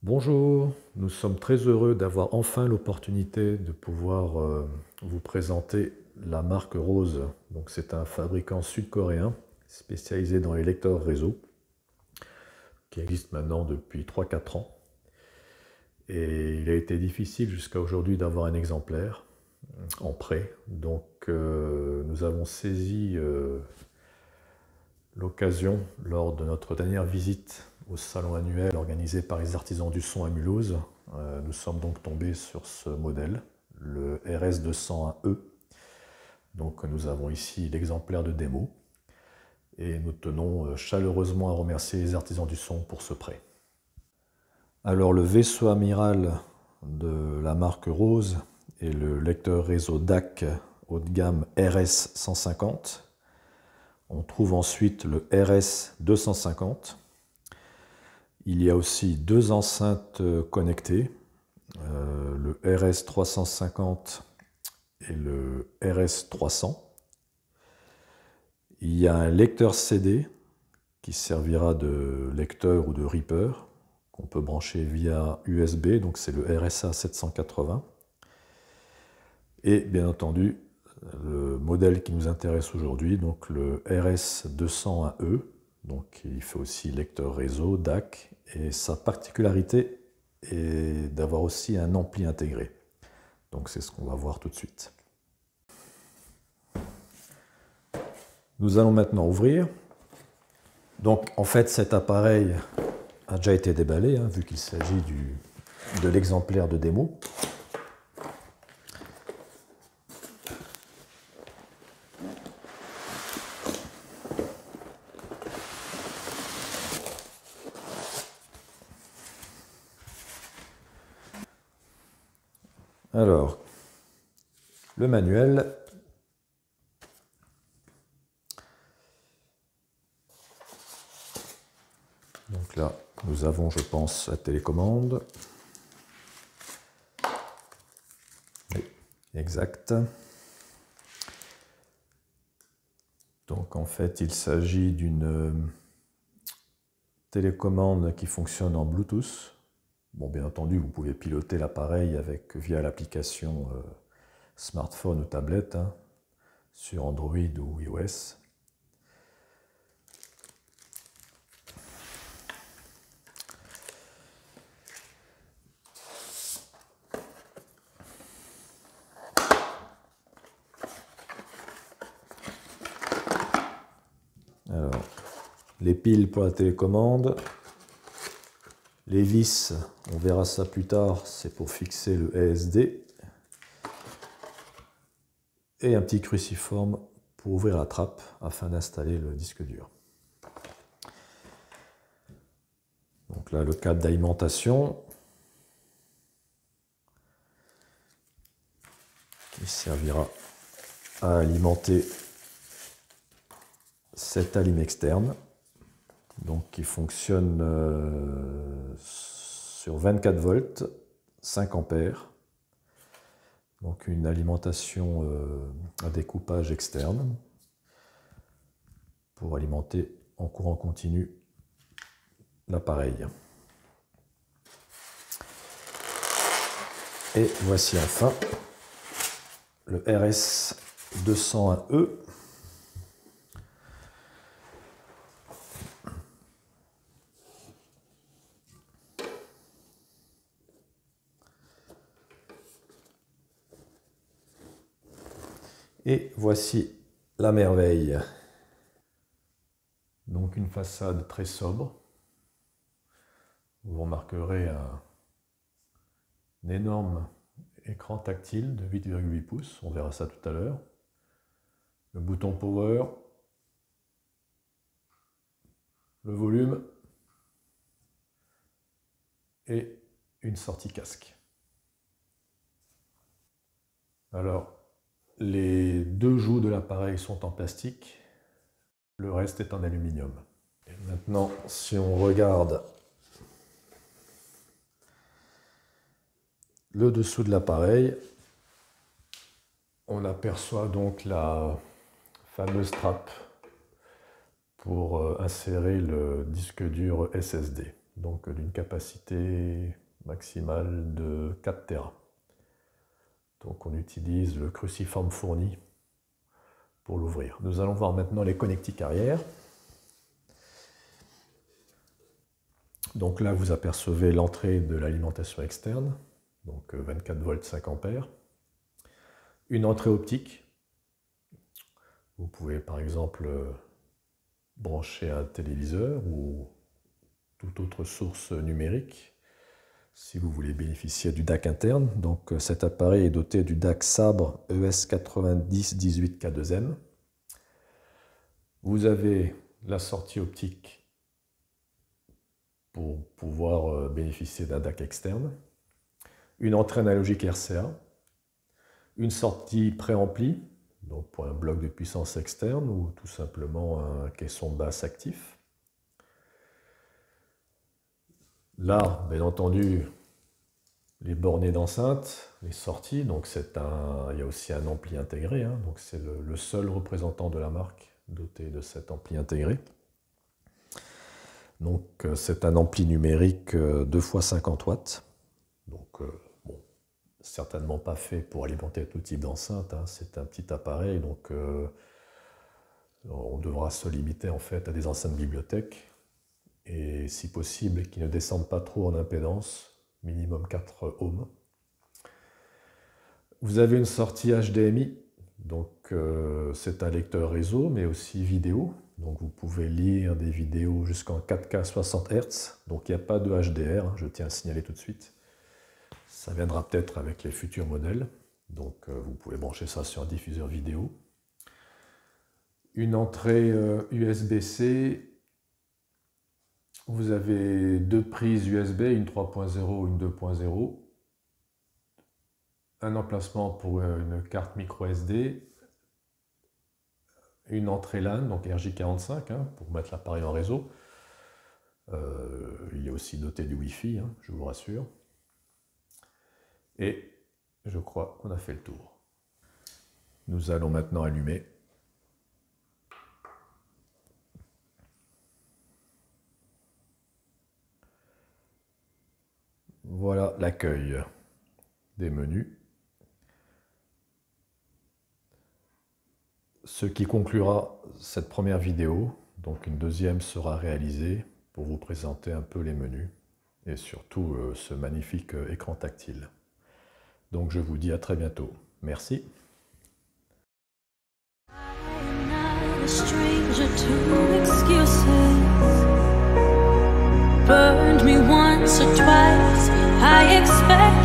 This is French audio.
Bonjour, nous sommes très heureux d'avoir enfin l'opportunité de pouvoir vous présenter la marque Rose. Donc c'est un fabricant sud-coréen spécialisé dans les lecteurs réseau qui existe maintenant depuis 3-4 ans. Et il a été difficile jusqu'à aujourd'hui d'avoir un exemplaire en prêt. Donc nous avons saisi l'occasion lors de notre dernière visite au salon annuel organisé par les artisans du son à Mulhouse. Nous sommes donc tombés sur ce modèle, le RS201E. Donc nous avons ici l'exemplaire de démo et nous tenons chaleureusement à remercier les artisans du son pour ce prêt. Alors le vaisseau amiral de la marque Rose est le lecteur réseau DAC haut de gamme RS150. On trouve ensuite le RS250. Il y a aussi deux enceintes connectées, le RS350 et le RS300. Il y a un lecteur CD qui servira de lecteur ou de reaper qu'on peut brancher via USB, donc c'est le RSA 780. Et bien entendu, le modèle qui nous intéresse aujourd'hui, donc le RS201E, donc il fait aussi lecteur réseau, DAC, et sa particularité est d'avoir aussi un ampli intégré. Donc c'est ce qu'on va voir tout de suite. Nous allons maintenant ouvrir. Donc en fait cet appareil a déjà été déballé, hein, vu qu'il s'agit de l'exemplaire de démo. Alors, le manuel. Donc là, nous avons, je pense, la télécommande. Oui, exact. Donc en fait, il s'agit d'une télécommande qui fonctionne en Bluetooth. Bon, bien entendu, vous pouvez piloter l'appareil via l'application smartphone ou tablette, hein, sur Android ou iOS. Alors, les piles pour la télécommande. Les vis, on verra ça plus tard, c'est pour fixer le ESD. Et un petit cruciforme pour ouvrir la trappe afin d'installer le disque dur. Donc là, le câble d'alimentation qui servira à alimenter cette alim externe, donc qui fonctionne sur 24 volts, 5 ampères. Donc une alimentation à découpage externe pour alimenter en courant continu l'appareil. Et voici enfin le RS201E. Et voici la merveille. Donc une façade très sobre. Vous remarquerez un énorme écran tactile de 8,8 pouces. On verra ça tout à l'heure. Le bouton power. Le volume. Et une sortie casque. Alors, les deux joues de l'appareil sont en plastique, le reste est en aluminium. Et maintenant, si on regarde le dessous de l'appareil, on aperçoit donc la fameuse trappe pour insérer le disque dur SSD. donc d'une capacité maximale de 4 Tera. Donc on utilise le cruciforme fourni pour l'ouvrir. Nous allons voir maintenant les connectiques arrière. Donc là, vous apercevez l'entrée de l'alimentation externe, donc 24 volts 5 ampères. Une entrée optique. Vous pouvez par exemple brancher un téléviseur ou toute autre source numérique si vous voulez bénéficier du DAC interne. Donc cet appareil est doté du DAC Sabre ES9018K2M. Vous avez la sortie optique pour pouvoir bénéficier d'un DAC externe, une entrée analogique RCA, une sortie préampli, donc pour un bloc de puissance externe ou tout simplement un caisson basse actif. Là, bien entendu, les bornées d'enceinte, les sorties, donc il y a aussi un ampli intégré, hein, donc c'est le seul représentant de la marque doté de cet ampli intégré. Donc c'est un ampli numérique 2x50 watts, donc bon, certainement pas fait pour alimenter tout type d'enceinte, hein, c'est un petit appareil, donc on devra se limiter en fait à des enceintes bibliothèques. Et si possible, qui ne descendent pas trop en impédance, minimum 4 ohms. Vous avez une sortie HDMI, donc c'est un lecteur réseau, mais aussi vidéo. Donc vous pouvez lire des vidéos jusqu'en 4K 60 Hz, donc il n'y a pas de HDR, hein, je tiens à le signaler tout de suite. Ça viendra peut-être avec les futurs modèles, donc vous pouvez brancher ça sur un diffuseur vidéo. Une entrée USB-C. Vous avez deux prises USB, une 3.0 et une 2.0. Un emplacement pour une carte micro SD. Une entrée LAN, donc RJ45, hein, pour mettre l'appareil en réseau. Il est aussi doté du Wi-Fi, hein, je vous rassure. Et je crois qu'on a fait le tour. Nous allons maintenant allumer. Voilà l'accueil des menus. Ce qui conclura cette première vidéo. Donc une deuxième sera réalisée pour vous présenter un peu les menus et surtout ce magnifique écran tactile. Donc je vous dis à très bientôt. Merci. Burned me once or twice, I expect